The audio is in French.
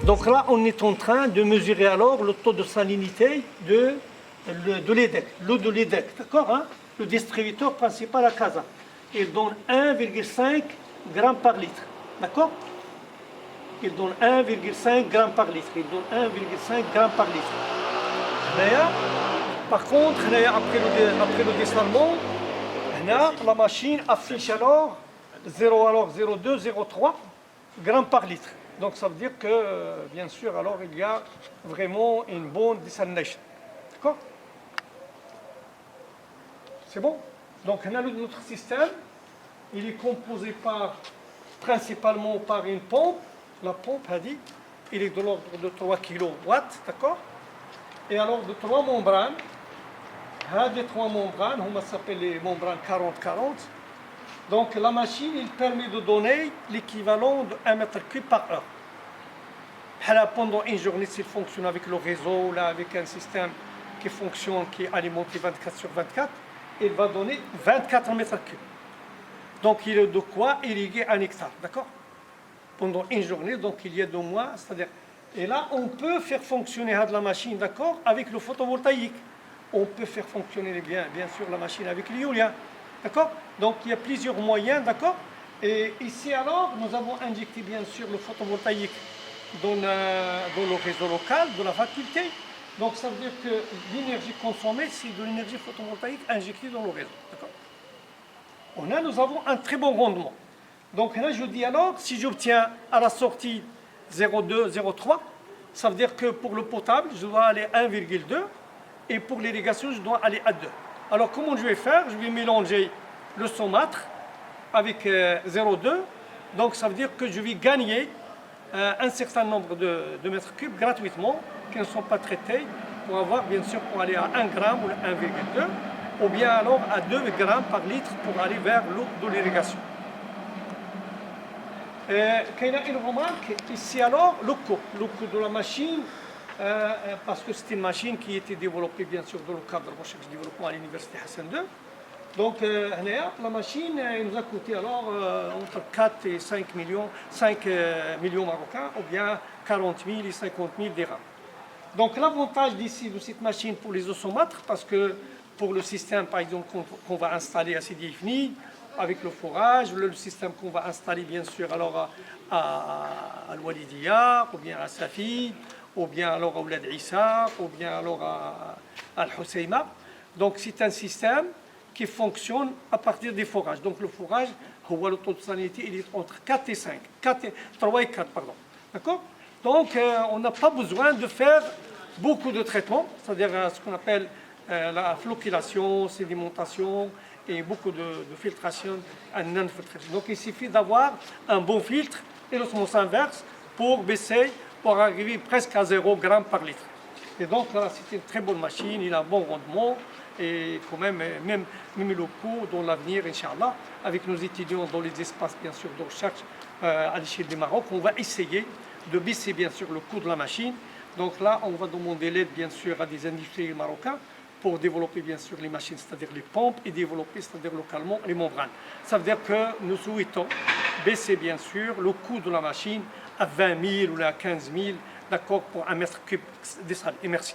Donc là, on est en train de mesurer alors le taux de salinité de l'EDEC, l'eau de l'EDEC, d'accord, hein? Le distributeur principal à Casa. Il donne 1,5 g par litre, d'accord? Il donne 1,5 g par litre. Il donne 1,5 g par litre. Là, par contre, là, après le dessalement, là, la machine affiche alors 0,2, 0,3 g par litre. Donc ça veut dire que, bien sûr, alors il y a vraiment une bonne desalination. D'accord? C'est bon? Donc là, notre système, il est composé principalement par une pompe. La pompe a dit, il est de l'ordre de 3 kW, d'accord? Et alors de 3 membranes. Ces 3 membranes, on s'appelle les membranes 40-40. Donc la machine, il permet de donner l'équivalent de 1 m3 par heure. Là, pendant une journée, s'il fonctionne avec le réseau, là, avec un système qui fonctionne, qui est alimenté 24 sur 24, il va donner 24 m3. Donc il est de quoi irriguer 1 hectare, d'accord? Pendant une journée, donc il y a 2 mois, c'est-à-dire... Et là, on peut faire fonctionner la machine, d'accord, avec le photovoltaïque. On peut faire fonctionner bien sûr la machine avec l'éolien. D'accord? Donc il y a plusieurs moyens, d'accord? Et ici alors, nous avons injecté bien sûr le photovoltaïque dans le réseau local de la faculté. Donc ça veut dire que l'énergie consommée, c'est de l'énergie photovoltaïque injectée dans le réseau. D'accord? Nous avons un très bon rendement. Donc là, je dis alors, si j'obtiens à la sortie 0,2, 0,3, ça veut dire que pour le potable, je dois aller à 1,2 et pour l'irrigation, je dois aller à 2. Alors comment je vais faire? Je vais mélanger le saumâtre avec 0,2. Donc ça veut dire que je vais gagner un certain nombre de mètres cubes gratuitement qui ne sont pas traités pour avoir bien sûr pour aller à 1 g ou 1,2 ou bien alors à 2 g par litre pour aller vers l'eau de l'irrigation. Qu'il y a une remarque ici alors, le coût de la machine, parce que c'est une machine qui a été développée bien sûr dans le cadre de recherche et développement à l'université Hassan II. Donc la machine nous a coûté alors entre 4 et 5 millions marocains, ou bien 40 000 et 50 000 dirhams. Donc l'avantage d'ici de cette machine pour les osomètres, parce que pour le système par exemple qu'on va installer à Sidi Ifni, avec le forage, le système qu'on va installer bien sûr alors à Al-Walidiya, ou bien à Safi, ou bien alors à Oulad Issa, ou bien alors à Al-Husayma. Donc c'est un système qui fonctionne à partir des forages. Donc le forage, le taux de salinité, il est entre 4 et 5, 3 et 4, pardon. D'accord? Donc on n'a pas besoin de faire beaucoup de traitements, c'est-à-dire ce qu'on appelle la flocculation, sédimentation, et beaucoup de filtration, non-filtration. Donc il suffit d'avoir un bon filtre et l'osmose inverse pour baisser, pour arriver presque à 0 g par litre. Et donc là, c'est une très bonne machine, il a un bon rendement et quand même le coût dans l'avenir, Inch'Allah, avec nos étudiants dans les espaces bien sûr de recherche à l'échelle du Maroc, on va essayer de baisser bien sûr le coût de la machine. Donc là, on va demander l'aide bien sûr à des industriels marocains pour développer bien sûr les machines, c'est-à-dire les pompes, et développer, c'est-à-dire localement, les membranes. Ça veut dire que nous souhaitons baisser bien sûr le coût de la machine à 20 000 ou à 15 000, d'accord, pour 1 m3 de salle. Et merci.